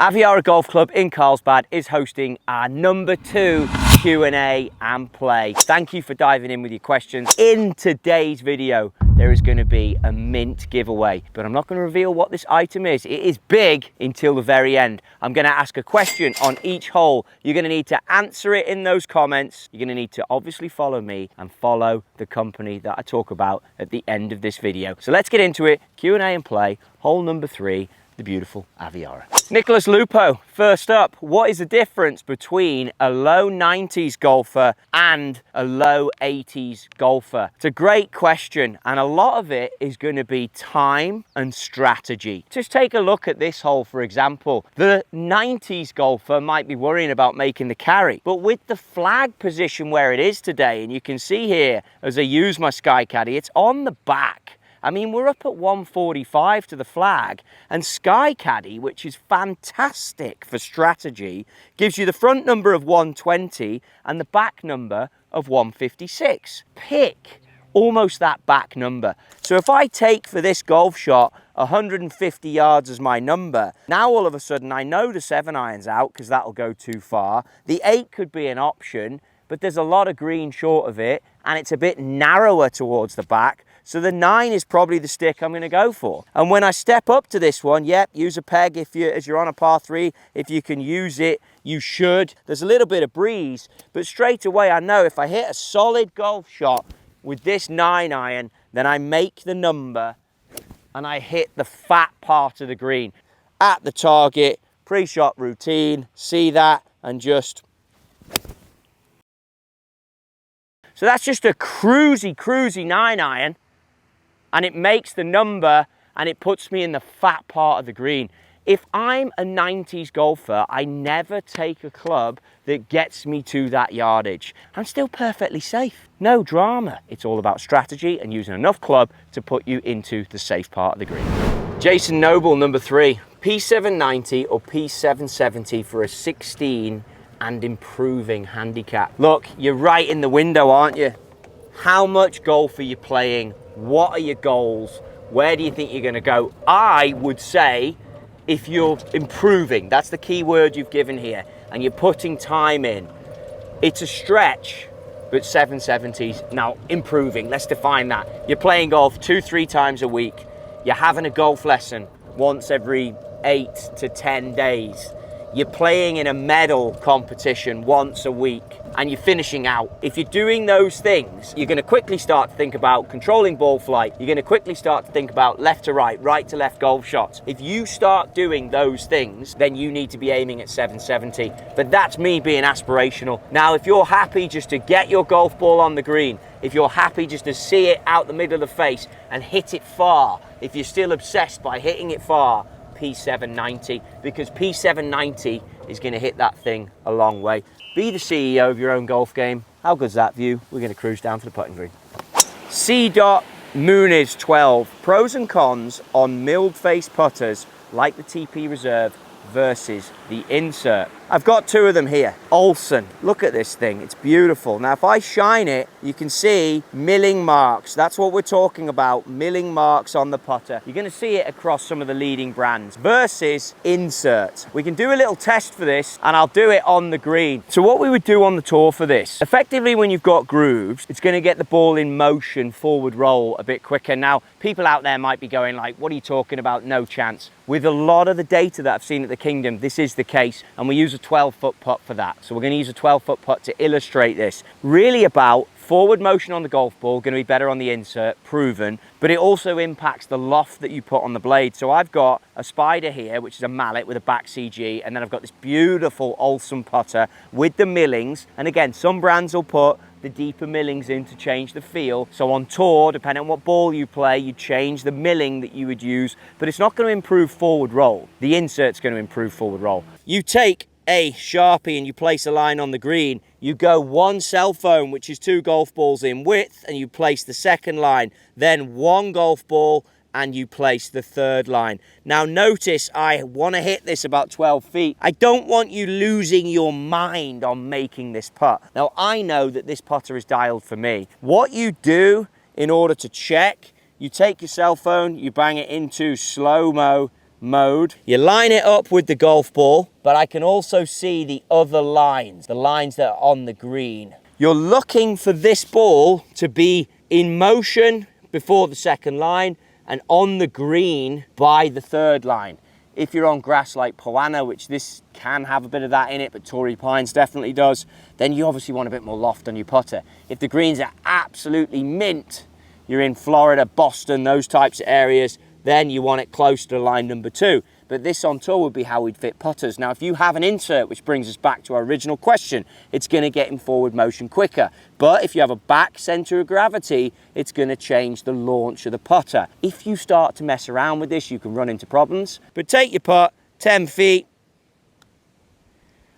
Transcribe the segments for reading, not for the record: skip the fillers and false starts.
Aviara Golf Club in Carlsbad is hosting our number 2 Q&A and play. Thank you for diving in with your questions. In today's video, there is going to be a mint giveaway, but I'm not going to reveal what this item is. It is big until the very end. I'm going to ask a question on each hole. You're going to need to answer it in those comments. You're going to need to obviously follow me and follow the company that I talk about at the end of this video. So let's get into it. Q&A and play. Hole number 3. The beautiful Aviara. Nicholas Lupo, first up, what is the difference between a low 90s golfer and a low 80s golfer? It's a great question, and a lot of it is going to be time and strategy. Just take a look at this hole, for example. The 90s golfer might be worrying about making the carry, but with the flag position where it is today, and you can see here as I use my Sky Caddie, it's on the back. I mean, we're up at 145 to the flag, and Sky Caddie, which is fantastic for strategy, gives you the front number of 120 and the back number of 156. Pick almost that back number. So if I take for this golf shot 150 yards as my number, now all of a sudden I know the 7-iron's out because that'll go too far. The 8 could be an option, but there's a lot of green short of it, and it's a bit narrower towards the back. So the 9 is probably the stick I'm going to go for. And when I step up to this one, yep, use a peg as you're on a par 3. If you can use it, you should. There's a little bit of breeze, but straight away I know if I hit a solid golf shot with this 9-iron, then I make the number and I hit the fat part of the green. At the target, pre-shot routine, see that, and just... So that's just a cruisy 9-iron. And it makes the number and it puts me in the fat part of the green. If I'm a 90s golfer, I never take a club that gets me to that yardage. I'm still perfectly safe. No drama. It's all about strategy and using enough club to put you into the safe part of the green. Jason Noble, number 3. P790 or P770 for a 16 and improving handicap. Look, you're right in the window, aren't you? How much golf are you playing? What are your goals? Where do you think you're going to go? I would say if you're improving, that's the key word you've given here, and you're putting time in, it's a stretch, but 770s. Now, improving, let's define that. You're playing golf 2-3 times a week. You're having a golf lesson once every 8 to 10 days. You're playing in a medal competition once a week, and you're finishing out. If you're doing those things, you're going to quickly start to think about controlling ball flight. You're going to quickly start to think about left to right to left golf shots. If you start doing those things, then you need to be aiming at 770. But that's me being aspirational. Now, if you're happy just to get your golf ball on the green, if you're happy just to see it out the middle of the face and hit it far, if you're still obsessed by hitting it far, P790, because P790 is going to hit that thing a long way. Be the CEO of your own golf game. How good's that view? We're going to cruise down to the putting green. C. Muniz 12. Pros and cons on milled face putters like the TP Reserve versus the insert. I've got 2 of them here. Olsen, look at this thing, it's beautiful. Now if I shine it, you can see milling marks. That's what we're talking about, milling marks on the putter. You're going to see it across some of the leading brands versus insert. We can do a little test for this, and I'll do it on the green. So what we would do on the tour for this, effectively when you've got grooves, it's going to get the ball in motion, forward roll a bit quicker. Now people out there might be going like, what are you talking about? No chance. With a lot of the data that I've seen at the Kingdom, this is the case, and we use a 12-foot putt for that. So we're going to use a 12-foot putt to illustrate this. Really about forward motion on the golf ball, going to be better on the insert, proven, but it also impacts the loft that you put on the blade. So I've got a Spider here, which is a mallet with a back CG, and then I've got this beautiful Olsen putter with the millings. And again, some brands will put the deeper millings in to change the feel. So on tour, depending on what ball you play, you change the milling that you would use, but it's not going to improve forward roll. The insert's going to improve forward roll. You take a Sharpie and you place a line on the green, you go 1 cell phone, which is 2 golf balls in width, and you place the second line, then 1 golf ball and you place the 3rd line. Now notice I want to hit this about 12 feet. I don't want you losing your mind on making this putt. Now I know that this putter is dialed for me. What you do in order to check, you take your cell phone, you bang it into slow-mo, mode. You line it up with the golf ball, but I can also see the other lines, the lines that are on the green. You're looking for this ball to be in motion before the second line and on the green by the third line. If you're on grass like Poana, which this can have a bit of that in it, but Torrey Pines definitely does, then you obviously want a bit more loft on your putter. If the greens are absolutely mint, you're in Florida, Boston, those types of areas, then you want it close to line number 2. But this on tour would be how we'd fit putters. Now, if you have an insert, which brings us back to our original question, it's going to get in forward motion quicker. But if you have a back center of gravity, it's going to change the launch of the putter. If you start to mess around with this, you can run into problems. But take your putt 10 feet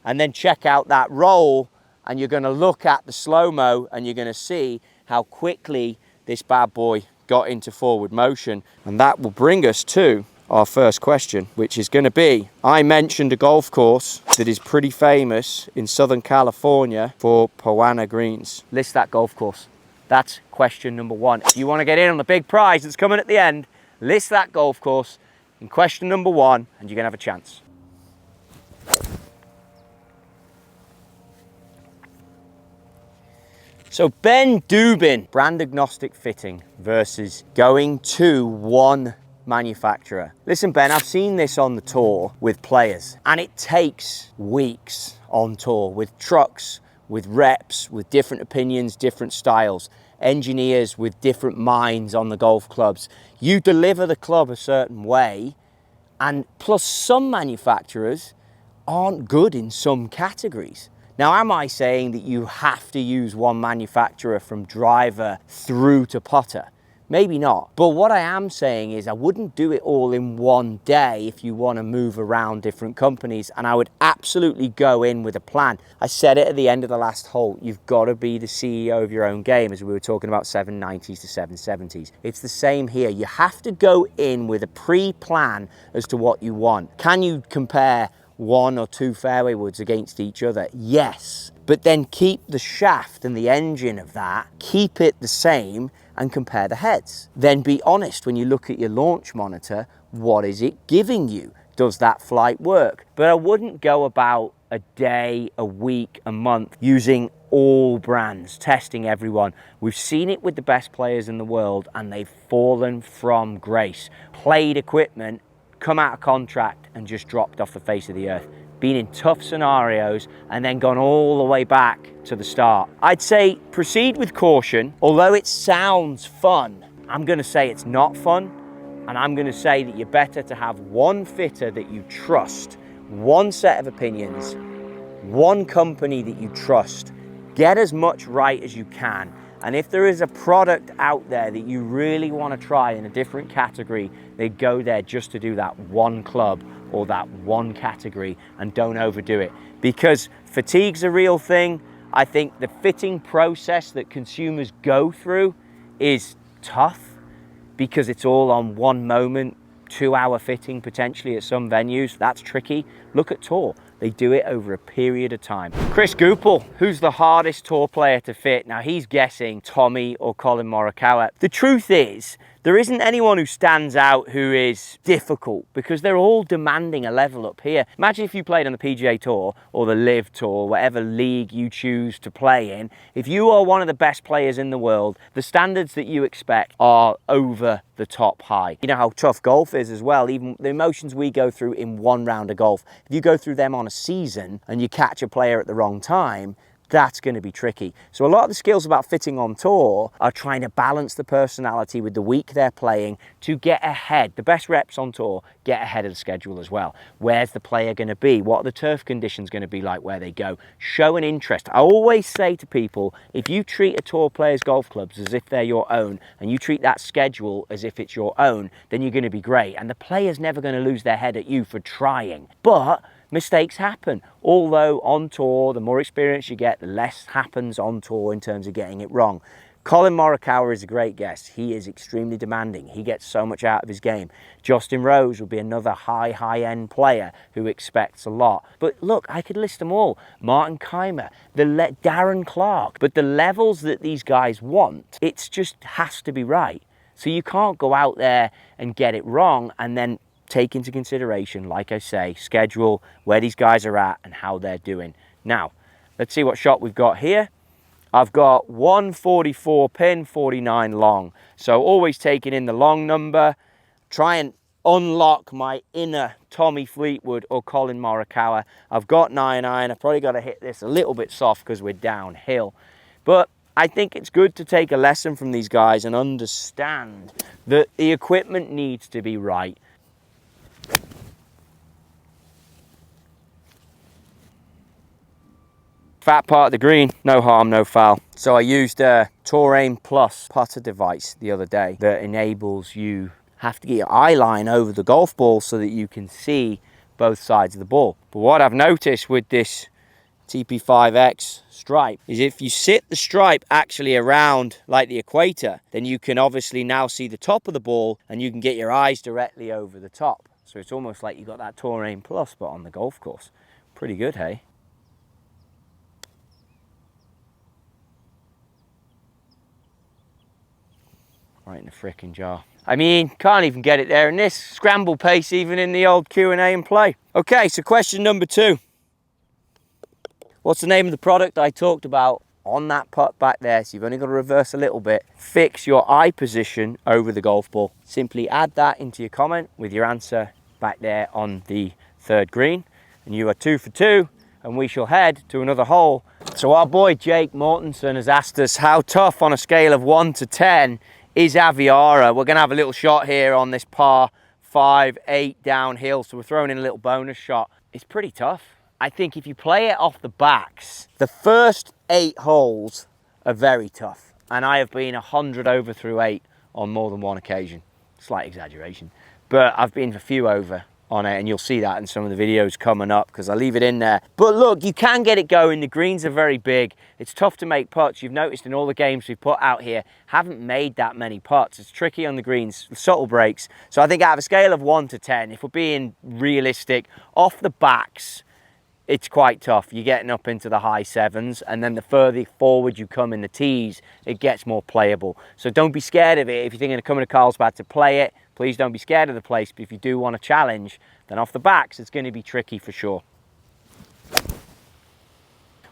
and then check out that roll, and you're going to look at the slow-mo and you're going to see how quickly this bad boy got into forward motion. And that will bring us to our first question, which is going to be, I mentioned a golf course that is pretty famous in Southern California for Poana greens. List that golf course. That's question number 1. If you want to get in on the big prize that's coming at the end, list that golf course in question number 1 and you're going to have a chance. So Ben Dubin, brand agnostic fitting versus going to one manufacturer. Listen, Ben, I've seen this on the tour with players, and it takes weeks on tour with trucks, with reps, with different opinions, different styles, engineers with different minds on the golf clubs. You deliver the club a certain way, and plus some manufacturers aren't good in some categories. Now, am I saying that you have to use one manufacturer from driver through to putter? Maybe not. But what I am saying is I wouldn't do it all in one day if you want to move around different companies, and I would absolutely go in with a plan. I said it at the end of the last hole, you've got to be the CEO of your own game, as we were talking about 790s to 770s. It's the same here. You have to go in with a pre-plan as to what you want. Can you compare 1 or 2 fairway woods against each other? Yes. But then keep the shaft and the engine of that, keep it the same, and compare the heads. Then be honest when you look at your launch monitor, what is it giving you? Does that flight work? But I wouldn't go about a day, a week, a month using all brands, testing everyone. We've seen it with the best players in the world and they've fallen from grace. Played equipment, come out of contract and just dropped off the face of the earth. Been in tough scenarios and then gone all the way back to the start. I'd say proceed with caution. Although it sounds fun, I'm going to say it's not fun, and I'm going to say that you're better to have one fitter that you trust, one set of opinions, one company that you trust. Get as much right as you can. And if there is a product out there that you really want to try in a different category, they go there just to do that one club or that one category, and don't overdo it. Because fatigue's a real thing. I think the fitting process that consumers go through is tough because it's all on one moment, 2-hour fitting potentially at some venues. That's tricky. Look at tour. They do it over a period of time. Chris Goupil, who's the hardest tour player to fit? Now he's guessing Tommy or Colin Morikawa. The truth is, there isn't anyone who stands out who is difficult because they're all demanding a level up here. Imagine if you played on the PGA Tour or the LIV Tour, whatever league you choose to play in. If you are one of the best players in the world, the standards that you expect are over the top high. You know how tough golf is as well. Even the emotions we go through in one round of golf, if you go through them on a season and you catch a player at the wrong time, that's going to be tricky. So a lot of the skills about fitting on tour are trying to balance the personality with the week they're playing to get ahead. The best reps on tour get ahead of the schedule as well. Where's the player going to be? What are the turf conditions going to be like where they go? Show an interest. I always say to people, if you treat a tour player's golf clubs as if they're your own and you treat that schedule as if it's your own, then you're going to be great. And the player's never going to lose their head at you for trying. But mistakes happen. Although on tour, the more experience you get, the less happens on tour in terms of getting it wrong. Colin Morikawa is a great guess. He is extremely demanding. He gets so much out of his game. Justin Rose will be another high-end player who expects a lot. But look, I could list them all. Martin Keimer, Darren Clark. But the levels that these guys want, it just has to be right. So you can't go out there and get it wrong and then take into consideration, like I say, schedule, where these guys are at and how they're doing. Now, let's see what shot we've got here. I've got 144 pin, 49 long. So always taking in the long number, try and unlock my inner Tommy Fleetwood or Colin Morikawa. I've got 9 iron. I've probably got to hit this a little bit soft because we're downhill. But I think it's good to take a lesson from these guys and understand that the equipment needs to be right. Fat part of the green, no harm, no foul. So I used a Tour Aim Plus putter device the other day that enables you have to get your eye line over the golf ball so that you can see both sides of the ball. But what I've noticed with this TP5X stripe is if you sit the stripe actually around like the equator, then you can obviously now see the top of the ball and you can get your eyes directly over the top. So it's almost like you got that Tour Aim Plus but on the golf course. Pretty good, hey? Right in the frickin' jar. I mean, can't even get it there in this scramble pace, even in the old Q&A and play. Okay, so question number 2. What's the name of the product I talked about on that putt back there? So you've only got to reverse a little bit. Fix your eye position over the golf ball. Simply add that into your comment with your answer back there on the 3rd green. And you are 2 for 2, and we shall head to another hole. So our boy Jake Mortensen has asked us how tough on a scale of 1 to 10 is Aviara. We're going to have a little shot here on this par 5, 8 downhill. So we're throwing in a little bonus shot. It's pretty tough. I think if you play it off the backs, the first 8 holes are very tough. And I have been 100 over through 8 on more than one occasion. Slight exaggeration. But I've been a few over on it, and you'll see that in some of the videos coming up because I leave it in there. But look, you can get it going. The greens are very big. It's tough to make putts. You've noticed in all the games we've put out here, haven't made that many putts. It's tricky on the greens, subtle breaks. So I think out of a scale of 1 to 10, if we're being realistic, off the backs, it's quite tough. You're getting up into the high 7s, and then the further forward you come in the tees, it gets more playable. So don't be scared of it. If you're thinking of coming to Carlsbad to play it, please don't be scared of the place. But if you do want a challenge, then off the backs, it's going to be tricky for sure.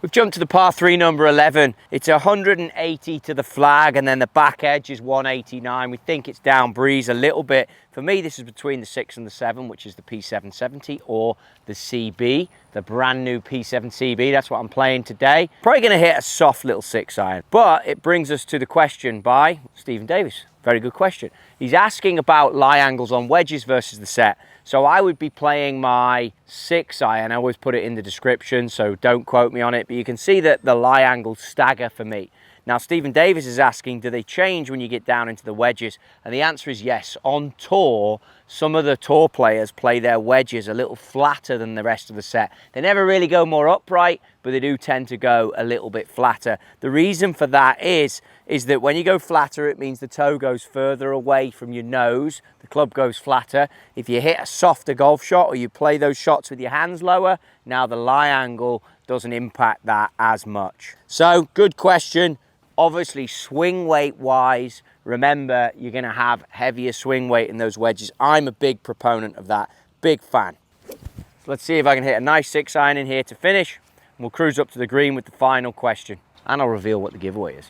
We've jumped to the par 3, number 11. It's 180 to the flag, and then the back edge is 189. We think it's down breeze a little bit. For me, this is between the 6 and the 7, which is the P770 or the CB, the brand new P7 CB. That's what I'm playing today. Probably going to hit a soft little 6 iron. But it brings us to the question by Stephen Davis. Very good question. He's asking about lie angles on wedges versus the set. So I would be playing my 6 iron. I always put it in the description, so don't quote me on it. But you can see that the lie angles stagger for me. Now, Stephen Davis is asking, do they change when you get down into the wedges? And the answer is yes. On tour, some of the tour players play their wedges a little flatter than the rest of the set. They never really go more upright, but they do tend to go a little bit flatter. The reason for that is that when you go flatter, it means the toe goes further away from your nose. The club goes flatter. If you hit a softer golf shot or you play those shots with your hands lower, now the lie angle doesn't impact that as much. So, good question. Obviously, swing weight wise, remember, you're going to have heavier swing weight in those wedges. I'm a big proponent of that. Big fan. So let's see if I can hit a nice 6 iron in here to finish. And we'll cruise up to the green with the final question. And I'll reveal what the giveaway is.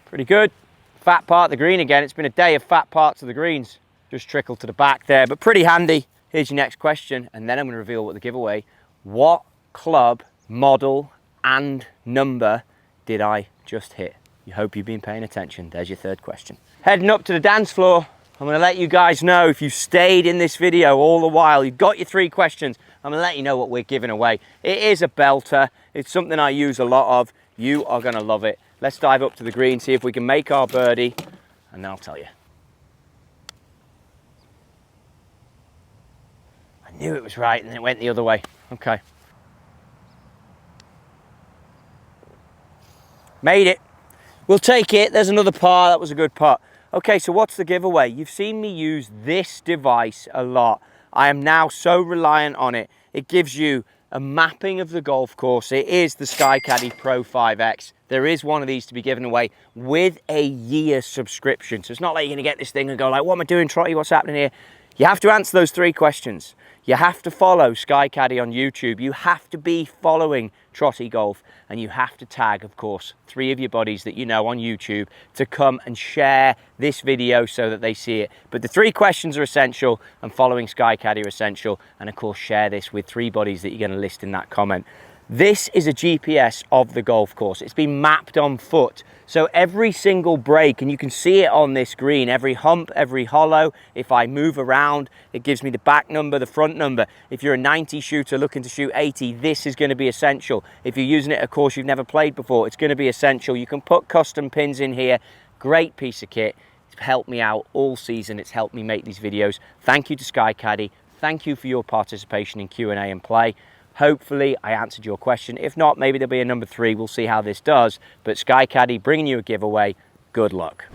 Pretty good. Fat part of the green again. It's been a day of fat parts of the greens. Just trickled to the back there, but pretty handy. Here's your next question, and then I'm going to reveal what the giveaway. What club, model, and number did I just hit? You hope you've been paying attention. There's your 3rd question. Heading up to the dance floor. I'm going to let you guys know, if you stayed in this video all the while, you've got your 3 questions. I'm going to let you know what we're giving away. It is a belter. It's something I use a lot of. You are going to love it. Let's dive up to the green, see if we can make our birdie, and then I'll tell you. I knew it was right, and then it went the other way. Okay. Made it. We'll take it. There's another par. That was a good putt. Okay, so what's the giveaway? You've seen me use this device a lot. I am now so reliant on it. It gives you a mapping of the golf course. It is the Sky Caddie Pro 5X. there is one of these to be given away with a year subscription. So it's not like you're gonna get this thing and go like, what am I doing, Trotty, what's happening here? You have to answer those 3 questions. You have to follow Sky Caddie on YouTube. You have to be following Trotty Golf, and you have to tag, of course, 3 of your buddies that you know on YouTube to come and share this video so that they see it. But the 3 questions are essential, and following Sky Caddie are essential. And of course, share this with 3 buddies that you're going to list in that comment. This is a GPS of the golf course. It's been mapped on foot. So every single break, and you can see it on this green, every hump, every hollow, if I move around, it gives me the back number, the front number. If you're a 90 shooter looking to shoot 80, this is going to be essential. If you're using it at a course you've never played before, it's going to be essential. You can put custom pins in here. Great piece of kit. It's helped me out all season. It's helped me make these videos. Thank you to Sky Caddie. Thank you for your participation in Q&A and play. Hopefully I answered your question. If not, maybe there'll be a number 3. We'll see how this does. But Sky Caddie bringing you a giveaway. Good luck.